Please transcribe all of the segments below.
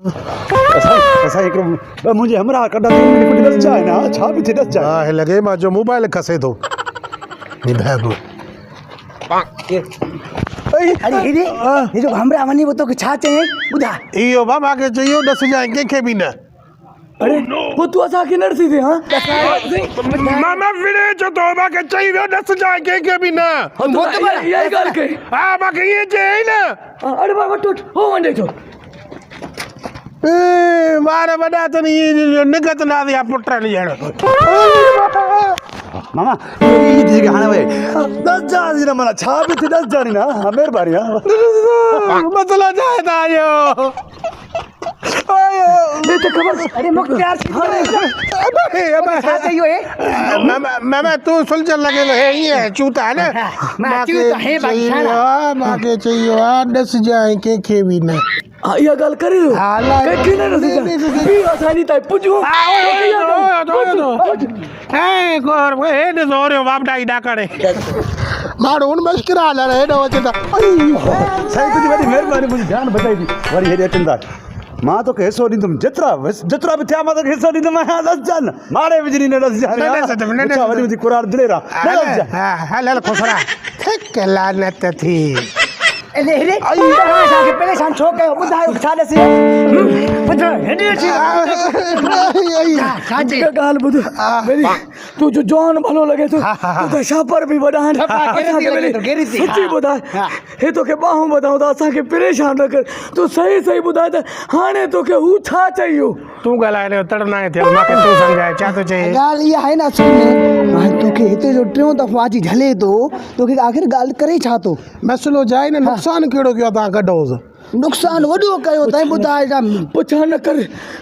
असां हिकिड़ो मुंहिंजे हमरा कढा कुझु ॾस जाए न छा बि थिए ॾस जाए हा लॻे मां जो मोबाइल खसे थो बैग अरे हेरे ये जो हमरा वनी वो तो छा चए बुधा इहो बा मांखे चयो ॾस जाए कंहिंखे बि न अरे वो तू असा के नरसी थे हां मामा विड़े जो तो मांखे चई वियो ॾस जाए कंहिंखे बि न वो तो यही गल के हा मांखे इहे चई न अरे बाबा टूट हो वंडे छो वार वॾा त निगत ना दिया पुट ॼण मामा ये जगह हाणे वे 10,000 जी न माना छा बि थिए 10,000 न महिरबानी मसला जाए था यो ये तो खबर अरे मुख्तार छा चाहिए है मामा तू सुलझन लगे है ये चूता है ना मैं चूता है भाई मांखे चयो आ 10,000 कंहिंखे बि न इहा ॻाल्हि करे कंहिंखे न रसी असांजी ताईं पुॼूं वापडाई डाकड़े माण्हू उन मश्किरा हलण हेॾो अचे था साईं तुंहिंजी वॾी महिरबानी मुंहिंजी जान बचाई थी वरी हेॾे अचनि था मां तोखे हिसो ॾींदुमि जेतिरा बि थिया मां तोखे हिसो ॾींदुमि 10,000 न मारे विझणी न 10,000 वॾी मुंहिंजी कुरार दिलेरा हल खुसरा थिक लानत थी अरे हेरे असांखे परेशान छो कयो ॿुधायो छा ॾसी पुछो हेॾे अची ॻाल्हि ॿुध तूं जो जवान भलो लॻे थो तूं त छापर बि वॾा आहिनि सची ॿुधाए हे तोखे ॿाहूं ॿुधाऊं त असांखे परेशान न कर तूं सही सही ॿुधाए त हाणे तोखे हू छा चयो तूं ॻाल्हाए तड़ना आहे थियल मूंखे तूं सम्झाए छा थो चए ॻाल्हि इहा आहे न सुन हाणे तोखे हिते जो टियों दफ़ो अची झले थो तोखे आख़िर ॻाल्हि करे छा थो मसइलो जाए न नुक़सान कहिड़ो कयो तव्हां कढोसि नुक़सान वॾो कयो तैं ॿुधाए पुछा न कर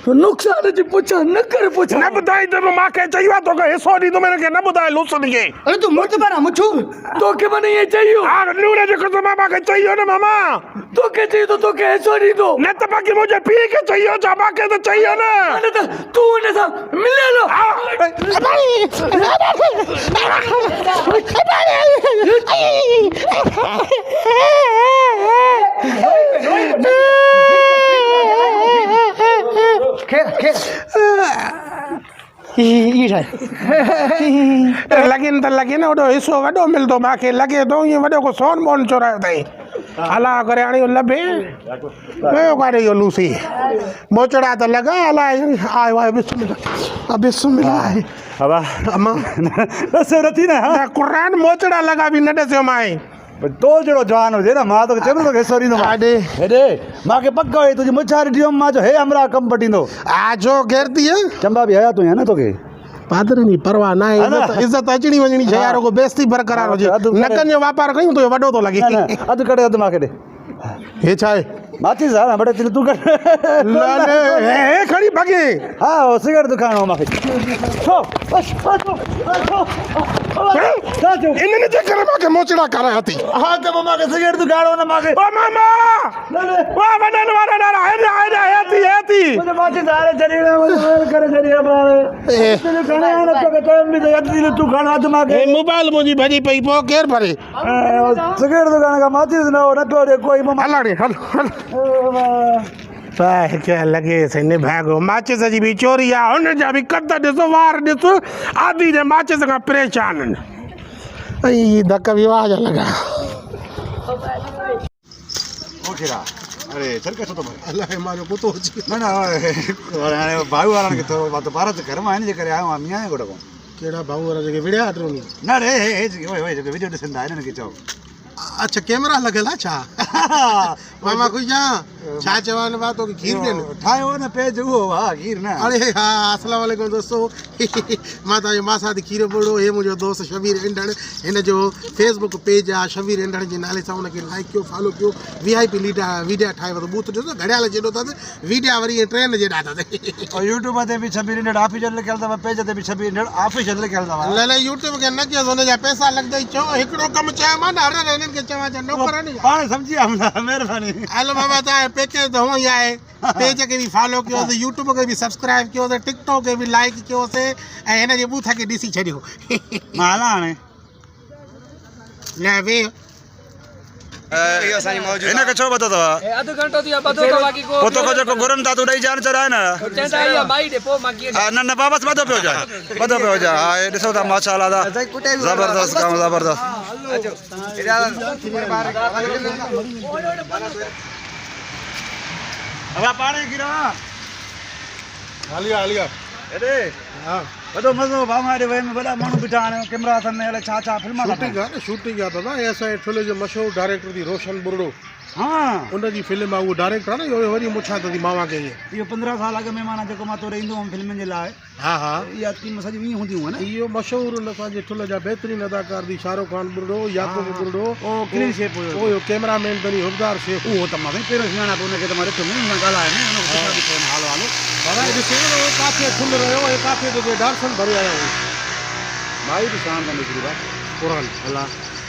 नुक़सान जी पुछा न कर पुछा न ॿुधाई त मूंखे चयो आहे तोखे हिसो ॾींदुमि हिनखे न ॿुधाए लूस ॾिए अरे तूं मुर्त पर मुछू तोखे मन इहे चयो हा लूण जे कसम मूंखे चयो न मामा तोखे चयो त तोखे हिसो ॾींदो न त बाक़ी मुंहिंजे पीउ खे चयो छा मूंखे त चयो न त तूं हुन सां मिलियलो लॻिन त लॻे न ओॾो हिसो वॾो मिलंदो मूंखे लॻे थो ईअं वॾो को सोन बोन चोरायो अथई अला करे हाणे इहो लभे वियो काॾे इहो लूसी मोचड़ा त लॻा अलाए आयो आहे बिस्मिल्लाह हवा अम्मा ॾस नथी न क़ुरान मोचड़ा लॻा बि न ॾसियो माए तो जहिड़ो जवान हुजे न मां तोखे चयो तोखे हिसो ॾींदुमि हेॾे मूंखे पक हुई तुंहिंजी मुछारी ॾियुमि मां चयो हे हमरा कमु पटींदो आजो घेरती चंबा बि हया तूं न तोखे पादर नी परवाह ना है इज्जत अचणी वञणी छे यार को बेइज्जती बरकरार हुजे नकन जो व्यापार कयूं तो वॾो थो लॻे अधु कढे अधु मांखे ॾे हे छा आहे माथी सां बड़े तिल तूं कढ हे खड़ी भगे हा ओ सिगरेट दुकान हो मांखे छो बस इन्हनि जे करे मूंखे मोचड़ा कराया थी हा त मांखे सिगरेट दुकान हो न मांखे ओ मामा वाह वॾनि वारा नारा हेती मुंहिंजे माथी सारे जरीड़ा करे जरीड़ा बारे घणे न तोखे टाइम बि अधु दिल तूं खण अधु मांखे मोबाइल मुंहिंजी भॼी पई पोइ केरु भरे सिगरेट दुकान खां माथी न हो नथो ॾे कोई हलाड़ी हल क्या लगे से निभागो माचिस जी भी चोरी आ हुन जा भी कद ॾिसो वार ॾिस आदि जे माचिस खां परेशान आहिनि ऐं धक विवाह जा लॻा अरे चल कैसो तो अलाए मारो कुतो अची न न हाणे भाऊ वारनि खे थोरो मां त भारत घर मां हिन जे करे आयो आहियां मियां घोट खां कहिड़ा भाऊ वारा जेके विड़िया अटरो न रे हे जेके वीडियो ॾिसंदा आहिनि हिननि खे चओ अच्छा कैमरा लॻियल आहे छा मामा कुझु छा चवनि पिया तोखे खीर ॾियनि ठाहियो न पेज उहो हा खीर न अरे हा अस्सलाम वालेकुम दोस्तो मां तव्हांजो मासादी खीर बोड़ो हे मुंहिंजो दोस्त शबीर इंडड़ हिन जो फेसबुक पेज आहे शबीर इंडड़ जे नाले सां हुनखे लाइक कयो फॉलो कयो VIP वीडियो ठाहे वरितो बूथ ॾिसो घड़ियाल जेॾो अथसि वीडियो वरी ट्रेन जेॾा अथसि और यूट्यूब ते बि शबीर इंडड़ ऑफिशियल लिखियल अथव पेज ते बि शबीर इंडड़ ऑफिशियल लिखियल अथव न यूट्यूब खे न कयोसि हुनजा पैसा लॻंदई चओ हिकिड़ो कमु चयो मां न हर हिननि खे चवां नौकर पाण सम्झी विया महिरबानी हलो बाबा तव्हांजो पैकेज त हूअं ई आहे पेज खे बि फॉलो कयोसि यूट्यूब खे बि सब्सक्राइब कयोसि टिकटॉक खे बि लाइक कयोसि ऐं हिन जे बूथ खे ॾिसी छॾियो मां हलां हाणे न वे हिनखे छो ॿधो अथव अधु घंटो थी ॿधो तो बाक़ी को पोइ तोखे जेको घुरनि था तूं ॾेई जान चराए न चंदा इहा माई ॾे पोइ मां कीअं हा न न वापसि ॿधो पियो हुजां हा हे ॾिसो था माशाअल्लाह था ज़बरदस्त कमु ज़बरदस्त अब पाणी गिरा हालिया हालिया हेॾे हाँ वॾो मज़ो भाऊ हेॾे वेह में वॾा माण्हू बीठा आहिनि कैमरा अथनि अलाए छा छा फिल्म शूटिंग आहे न शूटिंग आहे दादा हे असांजे ठुले जो मशहूरु डायरेक्टर थी रोशन बुरड़ो हा उनजी फिल्म आहे उहो डायरेक्टर आहे न इहो वरी मुछा थी मामा खे इहो 15 साल अॻु में माना जेको मां तोरे ईंदो हुअमि फिल्मनि जे लाइ हा हा इहा टीम सॼी ईअं हूंदियूं हुयूं न इहो मशहूरु असांजे ठुल जा बहितरीन अदाकार थी शाहरुख खान बुरड़ो याकूब बुरड़ो ओ क्लीन शेप हुयो हुयो कैमरामैन बनी हुबदार शेख उहो त मां पहिरियों सुञाणा पोइ हुनखे त मां ॾिठो हुन ॻाल्हाए न हाल वालो दादा ॾिसो काफ़ी ठुल रहियो ऐं काफ़ी जेके डांसन भरे आया आहियूं भाई बि शान कंदी पूरी बात पुरान अला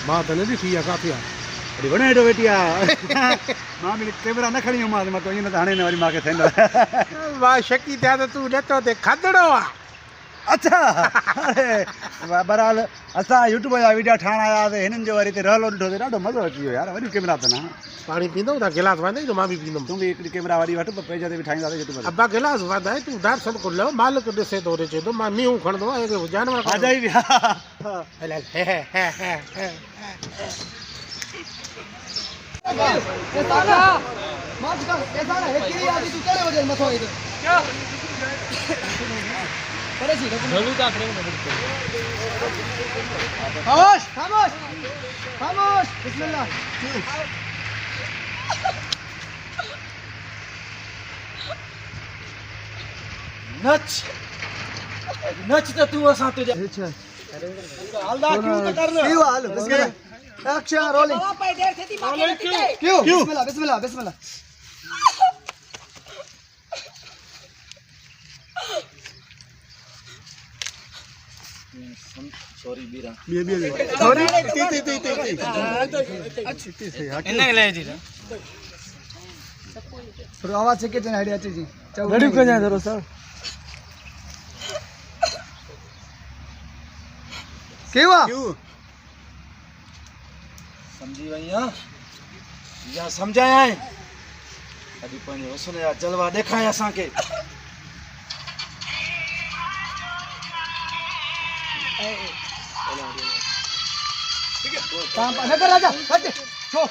मां त न ॾिठी आहे काफ़ी आहे वरी वणे हेॾो वेठी आहे मां बि कैमरा न खणी हुयमि मां त ईअं न त हाणे न वरी मूंखे थियनि मां शकी थिया त तूं ॾिठो ते खदड़ो आहे अच्छा अरे बहरहाल असां यूट्यूब जा वीडियो ठाहिण आयासीं हिननि जो वरी हिते रहलो ॾिठो त ॾाढो मज़ो अची वियो यार वरी कैमरा त न पाणी पींदव था गिलास वांदे तो मां बि पींदुमि तूं बि हिकिड़ी कैमरा वारी वठि पेज ते बि ठाहींदासीं यूट्यूब ते अब्बा गिलास वांदा तूं डांसन को लव मालिक ॾिसे थो रे चए थो मां मींहं खणंदो आहियां हिकु जानवर आ जाई बि हा हल हल हे हे हे हे हे खामोश खामोश खामोश बिस्मिल्लाह नच नच तो तू असां तुझे हलदा क्यों तो कर ले क्यों हाल बिस्मिल्लाह एक्शन रोलिंग क्यों बिस्मिल्लाह बिस्मिल्लाह बिस्मिल्लाह सॉरी बीरा सॉरी ती इन्ने ले जी थोड़ा आवाज से कितने आईडिया जी रेडी कर जाए जरा सर केवा क्यों समझी वईया या समझाया है अभी पंहिंजो हुस्न या जलवा ॾेखारे असांखे काम न कर राजा हट छो